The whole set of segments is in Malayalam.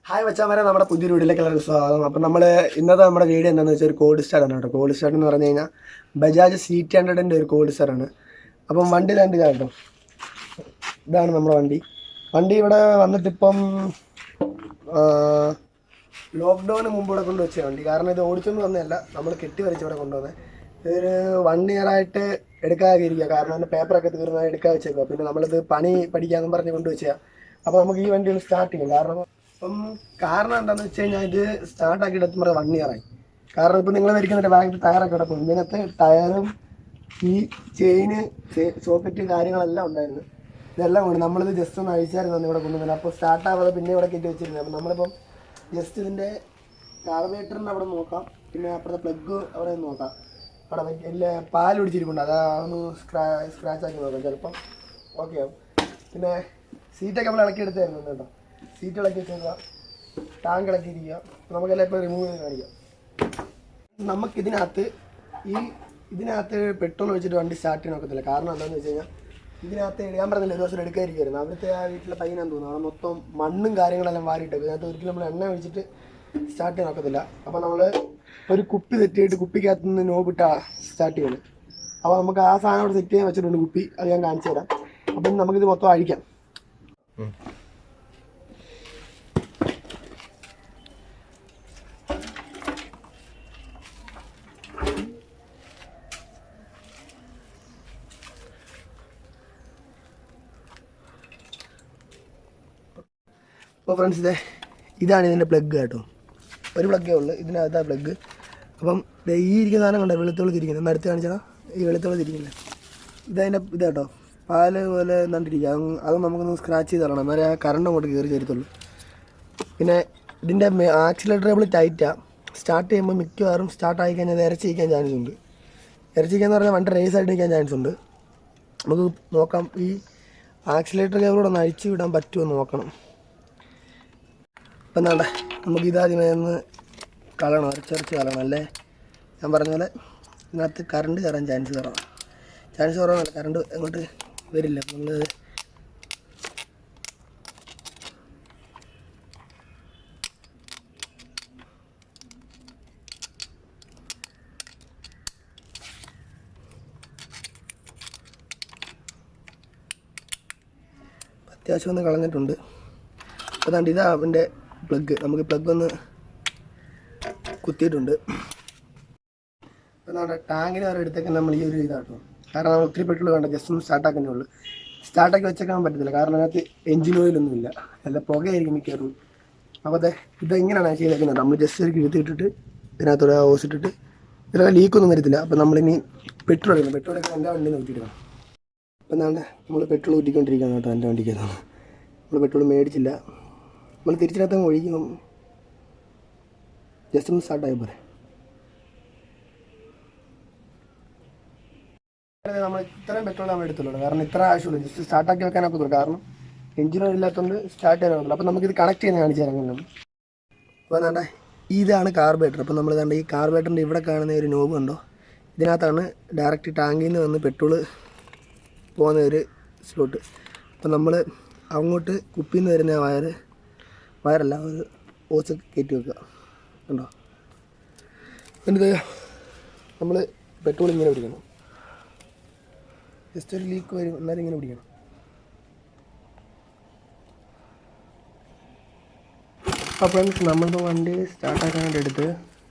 ഹായ് മച്ചാമാരെ, നമ്മുടെ പുതിയൊരു വീഡിയോയിലേക്ക് എല്ലാവർക്കും സ്വാഗതം. അപ്പം നമ്മൾ ഇന്നത്തെ നമ്മുടെ വീഡിയോ എന്താണെന്ന് വെച്ചാൽ ഒരു കോൾഡ് സ്റ്റാർട്ടാണ് കേട്ടോ. കോൾഡ് സ്റ്റാർട്ട് എന്ന് പറഞ്ഞു കഴിഞ്ഞാൽ ബജാജ് C800ൻ്റെ ഒരു കോൾഡ് സ്റ്റാറാണ്. അപ്പം വണ്ടി രണ്ട് കേട്ടോ, ഇതാണ് നമ്മുടെ വണ്ടി ഇവിടെ വന്നിട്ടിപ്പം ലോക്ക്ഡൗണിന് മുമ്പ് ഇവിടെ കൊണ്ടുവച്ച വണ്ടി. കാരണം ഇത് ഓടിച്ചൊന്നും വന്നതല്ല, നമ്മൾ കെട്ടി വരച്ച് ഇവിടെ കൊണ്ടുവന്നത്. ഇതൊരു 1 ഇയറായിട്ട് എടുക്കാതെ ഇരിക്കുക. കാരണം അതിൻ്റെ പേപ്പറൊക്കെ തീർന്നാൽ എടുക്കാൻ വെച്ചേക്കുക. പിന്നെ നമ്മളിത് പണി പഠിക്കാമെന്ന് പറഞ്ഞ് കൊണ്ടുവച്ചാൽ. അപ്പോൾ നമുക്ക് ഈ വണ്ടി ഒന്ന് സ്റ്റാർട്ട് ചെയ്യും. കാരണം എന്താണെന്ന് വെച്ച് കഴിഞ്ഞാൽ ഇത് സ്റ്റാർട്ടാക്കിയിട്ട് എത്തുമ്പോൾ 1 ഇയറായി. കാരണം ഇപ്പോൾ നിങ്ങൾ വരിക്കുന്ന ബാങ്കിൻ്റെ ടയറൊക്കെ കിടക്കും. ഇതിനകത്ത് ടയറും ഈ ചെയിന് സോക്കറ്റ് കാര്യങ്ങളെല്ലാം ഉണ്ടായിരുന്നു. ഇതെല്ലാം കൊണ്ട് നമ്മളിത് ജസ്റ്റ് ഒന്ന് അഴിച്ചായിരുന്നു ഇവിടെ കൊണ്ടുവന്നത്. അപ്പോൾ സ്റ്റാർട്ടാവാതെ പിന്നെ ഇവിടെ കയറ്റി വെച്ചിരുന്നത്. അപ്പം നമ്മളിപ്പം ജസ്റ്റ് ഇതിൻ്റെ കാർബറേറ്ററിൻ്റെ അവിടെ നോക്കാം, പിന്നെ അപ്പുറത്തെ പ്ലഗ് അവിടെ നോക്കാം. അവിടെ എല്ലാ പാൽ പിടിച്ചിരിപ്പുണ്ട്, അതൊന്ന് സ്ക്രാച്ച് ആക്കി നോക്കാം, ചിലപ്പം ഓക്കെ ആവും. പിന്നെ സീറ്റൊക്കെ നമ്മൾ ഇളക്കി എടുത്തായിരുന്നു കേട്ടോ. സീറ്റ് ഇളക്കി വെച്ചേക്കുക, ടാങ്ക് ഇളക്കിയിരിക്കുക. നമുക്കെല്ലാം ഇപ്പോൾ റിമൂവ് ചെയ്ത് കാണിക്കാം. നമുക്കിതിനകത്ത് ഇതിനകത്ത് പെട്രോൾ വെച്ചിട്ട് വണ്ടി സ്റ്റാർട്ട് ചെയ്യാൻ നോക്കത്തില്ല. കാരണം എന്താണെന്ന് വെച്ച് കഴിഞ്ഞാൽ ഇതിനകത്ത് ഞാൻ പറഞ്ഞില്ല, ഒരു ദിവസം എടുക്കാതിരിക്കുമായിരുന്നു. അവിടുത്തെ ആ വീട്ടിലെ പയ്യനാന്ന് തോന്നുന്നു, അവിടെ മൊത്തം മണ്ണും കാര്യങ്ങളെല്ലാം വാരിയിട്ട് ഇതിനകത്ത് ഒരിക്കലും നമ്മൾ എണ്ണ ഒഴിച്ചിട്ട് സ്റ്റാർട്ട് ചെയ്യാൻ നോക്കത്തില്ല. അപ്പോൾ നമ്മൾ ഒരു കുപ്പി സെറ്റ് ചെയ്തിട്ട് കുപ്പിക്കകത്ത് നിന്ന് നോബിട്ടാണ് സ്റ്റാർട്ട് ചെയ്യുന്നത്. അപ്പോൾ നമുക്ക് ആ സാധനം അവിടെ സെറ്റ് ചെയ്യാൻ വെച്ചിട്ടുണ്ട് കുപ്പി, അത് ഞാൻ കാണിച്ചു തരാം. അപ്പം നമുക്കിത് മൊത്തം അഴിക്കാം. അപ്പോൾ ഫ്രണ്ട്സ്, ഇതാണ് ഇതിൻ്റെ പ്ലഗ് കേട്ടോ. ഒരു പ്ലഗ്ഗേ ഉള്ളൂ, ഇതിനകത്താണ് പ്ലഗ്. അപ്പം ഈ ഇരിക്കുന്ന സാധനം കണ്ടോ, വെളുത്തോളം തിരിക്കുന്നത്. ഒന്ന് അടുത്ത് കാണിച്ചാൽ ഈ വെളുത്തോളം തിരിക്കുന്നത് ഇതതിൻ്റെ കേട്ടോ, പാല് പോലെ നണ്ടിരിക്കുക. അത് നമുക്കൊന്ന് സ്ക്രാച്ച് ചെയ്ത് തരണം, എന്നാലേ ആ കറണ്ട് അങ്ങോട്ട് കയറി ചേരത്തുള്ളൂ. പിന്നെ ഇതിൻ്റെ ആക്സിലേറ്റർ കേബിൾ ടൈറ്റാണ്. സ്റ്റാർട്ട് ചെയ്യുമ്പോൾ മിക്കവാറും സ്റ്റാർട്ടായി കഴിഞ്ഞാൽ അത് ഇരച്ചിരിക്കാൻ ചാൻസ് ഉണ്ട്. ഇരച്ചിരിക്കാന്ന് പറഞ്ഞാൽ വണ്ടി റേസ് ആയിട്ട് നിൽക്കാൻ ചാൻസ് ഉണ്ട്. നമുക്ക് നോക്കാം, ഈ ആക്സിലേറ്റർ കേബിളോട് ഒന്ന് അഴിച്ചു വിടാൻ പറ്റുമോ നോക്കണം. ഇപ്പം എന്താ, നമുക്ക് ഇതാദ്യമേ ഒന്ന് കളയണം, അരച്ചരച്ച് കളയണം. അല്ലേ ഞാൻ പറഞ്ഞ പോലെ ഇതിനകത്ത് കറണ്ട് കയറാൻ ചാൻസ് കുറവാണ്. കറണ്ട് അങ്ങോട്ട് വരില്ല. നമ്മൾ അത്യാവശ്യം ഒന്ന് കളഞ്ഞിട്ടുണ്ട്. അപ്പോൾ താണ്ട് ഇതാ അവൻ്റെ പ്ലഗ്. നമുക്ക് പ്ലഗ് ഒന്ന് കുത്തിയിട്ടുണ്ട്. അപ്പോൾ നമ്മുടെ ടാങ്കിന് വരെ എടുത്തേക്കാൻ നമ്മൾ ഈ ഒരു ഇതാട്ടോ. കാരണം നമ്മൾ ഒത്തിരി പെട്രോൾ വേണ്ട, ജസ്റ്റ് ഒന്ന് സ്റ്റാർട്ടാക്കുന്നേ ഉള്ളൂ. സ്റ്റാർട്ടാക്കി വെച്ചേക്കാൻ പറ്റത്തില്ല, കാരണം അതിനകത്ത് എഞ്ചിൻ ഓയിലൊന്നുമില്ല, നല്ല പുകയായിരിക്കും മിക്കവാറും. അപ്പോൾ ഇതെങ്ങനെയാണ് ചെയ്തേക്കുന്നത്, നമ്മൾ ജസ്റ്റ് ഒരു കിഴുത്തിട്ടിട്ട് ഇതിനകത്തോടെ ഓസിട്ടിട്ട് ഇതിലൊക്കെ ലീക്കൊന്നും വരത്തില്ല. അപ്പോൾ നമ്മളിനി പെട്രോൾ എടുക്കണം. പെട്രോൾ എടുക്കാൻ എൻ്റെ വണ്ടി ഊറ്റിയിടണം. അപ്പോൾ എന്താണ് നമ്മൾ പെട്രോൾ ഊറ്റിക്കൊണ്ടിരിക്കുകയാണ് കേട്ടോ. എൻ്റെ വണ്ടിക്ക് നമ്മൾ പെട്രോൾ മേടിച്ചില്ല, നമ്മൾ തിരിച്ചിനകത്ത് ഒഴിക്കണം. ജസ്റ്റ് ഒന്ന് സ്റ്റാർട്ടായി പോരെ. നമ്മൾ ഇത്രയും പെട്രോൾ നമ്മൾ എടുത്തുള്ളൂ, കാരണം ഇത്ര ആവശ്യമുള്ളൂ. ജസ്റ്റ് സ്റ്റാർട്ടാക്കി വെക്കാനൊക്കത്തുള്ളൂ, കാരണം എഞ്ചിനോ ഇല്ലാത്തതുകൊണ്ട് സ്റ്റാർട്ട് ചെയ്യാനൊക്കത്തില്ല. അപ്പോൾ നമുക്കിത് കണക്ട് ചെയ്യുന്ന കാണിച്ചു തരാം. അപ്പോൾ എന്താ, ഇതാണ് കാർബറേറ്റർ. അപ്പോൾ നമ്മൾ കണ്ട ഈ കാർബറേറ്ററിൻ്റെ ഇവിടെ കാണുന്ന ഒരു നോബ് ഉണ്ടോ, ഇതിനകത്താണ് ഡയറക്റ്റ് ടാങ്കിൽ നിന്ന് വന്ന് പെട്രോൾ പോകുന്ന ഒരു സ്ലോട്ട്. അപ്പോൾ നമ്മൾ അങ്ങോട്ട് കുപ്പിയിൽ നിന്ന് വരുന്ന വയറല്ല, ഒരു ഓസ് കയറ്റി വെക്കുക കണ്ടോ. എന്നിട്ട് നമ്മൾ പെട്രോൾ ഇങ്ങനെ പിടിക്കണം. ജസ്റ്റ് ഒരു ലീക്ക് വരും, എന്നാലും ഇങ്ങനെ പിടിക്കണം. അപ്പോൾ ഫ്രണ്ട്സ്, നമ്മളിപ്പോൾ വണ്ടി സ്റ്റാർട്ടാക്കാനായിട്ട് എടുത്ത്,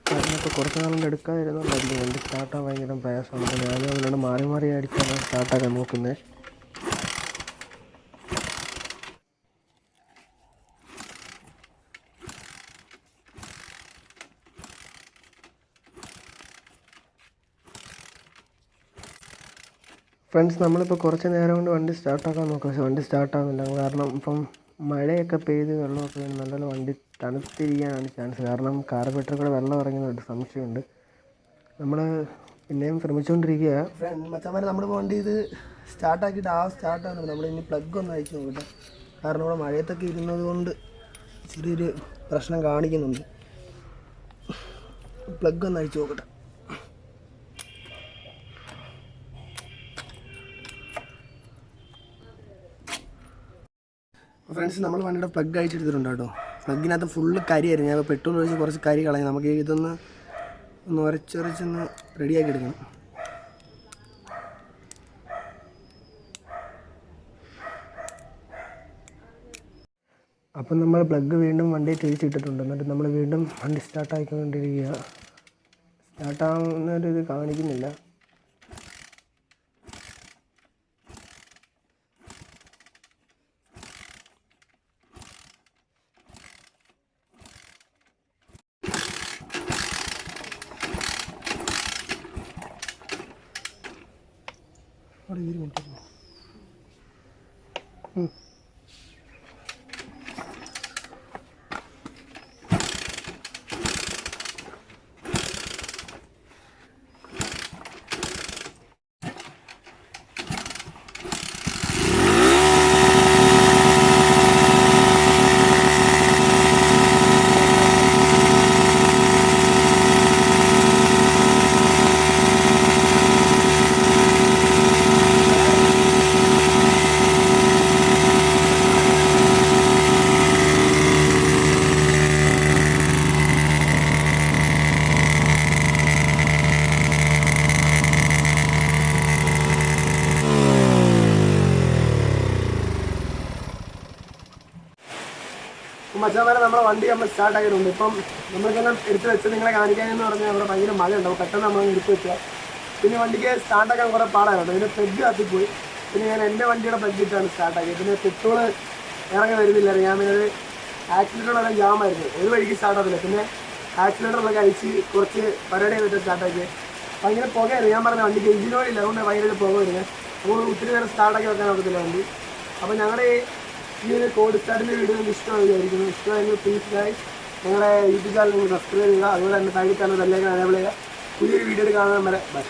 കാരണം ഇപ്പോൾ കുറച്ച് നാളുകൊണ്ട് എടുക്കാതിരുന്നോണ്ടായിരിക്കും വണ്ടി സ്റ്റാർട്ടാകാൻ ഭയങ്കര പ്രയാസമാണ്. അപ്പോൾ ഞാനും അതിനോട് മാറി അടിച്ചാണ് സ്റ്റാർട്ടാക്കാൻ നോക്കുന്നത്. ഫ്രണ്ട്സ്, നമ്മളിപ്പോൾ കുറച്ച് നേരം കൊണ്ട് വണ്ടി സ്റ്റാർട്ടാക്കാൻ നോക്കാം, പക്ഷേ വണ്ടി സ്റ്റാർട്ടാകുന്നില്ല. കാരണം ഇപ്പം മഴയൊക്കെ പെയ്ത് വെള്ളമൊക്കെ നല്ലോണം വണ്ടി തണുത്തിരിക്കാനാണ് ചാൻസ്. കാരണം കാർബറേറ്ററിൽ കൂടെ വെള്ളം ഇറങ്ങുന്നതായിട്ട് സംശയമുണ്ട്. നമ്മൾ പിന്നെയും ശ്രമിച്ചുകൊണ്ടിരിക്കുക. മച്ചന്മാരെ, നമ്മൾ വണ്ടി ഇത് സ്റ്റാർട്ടാക്കിയിട്ട് സ്റ്റാർട്ടാകുന്നുണ്ട്. നമ്മൾ ഇനി പ്ലഗ് ഒന്ന് അയച്ചു നോക്കട്ടെ, കാരണം ഇവിടെ മഴയത്തൊക്കെ ഇരുന്നത് കൊണ്ട് ചെറിയൊരു പ്രശ്നം കാണിക്കുന്നുണ്ട്. പ്ലഗ് ഒന്ന് അയച്ചു നോക്കട്ടെ. ഫ്രണ്ട്സ്, നമ്മൾ വണ്ടിയുടെ പ്ലഗ് അഴിച്ചെടുത്തിട്ടുണ്ട് കേട്ടോ. പ്ലഗിനകത്ത് ഫുള്ള് കരിയായിരുന്നു. ഞാൻ പെട്രോൾ ഒഴിച്ച് കുറച്ച് കരി കളയും. നമുക്ക് ഇതൊന്ന് ഉരച്ചൊന്ന് റെഡിയാക്കി എടുക്കണം. അപ്പം നമ്മൾ പ്ലഗ് വീണ്ടും വണ്ടി തിരിച്ചിട്ടിട്ടുണ്ട്. എന്നിട്ട് നമ്മൾ വീണ്ടും വണ്ടി സ്റ്റാർട്ടാക്കിക്കൊണ്ടിരിക്കുക. സ്റ്റാർട്ടാവുന്നൊരിത് കാണിക്കുന്നില്ല. ഒരു മിനിറ്റ്. മച്ചാമാരെ, നമ്മുടെ വണ്ടി നമ്മൾ സ്റ്റാർട്ടാക്കിയിട്ടുണ്ട്. ഇപ്പം നമ്മൾക്കെല്ലാം എടുത്ത് വെച്ച് നിങ്ങളെ കാണിക്കാനെന്ന് പറഞ്ഞാൽ അവിടെ ഭയങ്കര മഴ ഉണ്ടാവും. പെട്ടെന്ന് നമ്മൾ എടുത്ത് വെച്ചാൽ പിന്നെ വണ്ടിക്ക് സ്റ്റാർട്ടാക്കാൻ കുറേ പാടായിരുന്നു. ഇതിൻ്റെ പ്ലഗ് കത്തിപ്പോയി. പിന്നെ ഞാൻ എൻ്റെ വണ്ടിയുടെ പ്ലഗ് ഇട്ടാണ് സ്റ്റാർട്ടാക്കിയത്. പിന്നെ പെട്രോൾ ഇറങ്ങി വരുന്നില്ല. ഞാൻ പിന്നെ ഒരു ആക്സിലേറ്ററെല്ലാം ജാമായിരുന്നു. ഒരു വഴിക്ക് സ്റ്റാർട്ടാകില്ല. പിന്നെ ആക്സിലേറ്ററെല്ലാം കഴിച്ച് കുറച്ച് പരിപാടി ചെയ്തിട്ട് സ്റ്റാർട്ടാക്കി. ഭയങ്കര പുകയായിരുന്നു. ഞാൻ പറഞ്ഞ വണ്ടിക്ക് എഞ്ചിൻ ഓയിലില്ല, അതുകൊണ്ട് ഭയങ്കര പുക വരുന്നത്. അപ്പോൾ ഒത്തിരി നേരം സ്റ്റാർട്ടാക്കി വെക്കാൻ ഒക്കത്തില്ല വണ്ടി. അപ്പോൾ ഞങ്ങളുടെ ഈ ഒരു കോഡ് സ്റ്റാർട്ടിൻ്റെ വീഡിയോ നിങ്ങൾക്ക് ഇഷ്ടമായി വിചാരിക്കുന്നു. ഇഷ്ടമായെങ്കിൽ പ്ലീസ് ഗൈസ് ഞങ്ങളുടെ യൂട്യൂബ് ചാനൽ നിങ്ങൾ സബ്സ്ക്രൈബ് ചെയ്യുക. അതുപോലെ തന്നെ താഴെ ചാനൽ ബെല്ലൈക്കൺ എനേബിൾ ചെയ്യുക. പുതിയൊരു വീഡിയോ കാണാൻ വരെ ബൈ.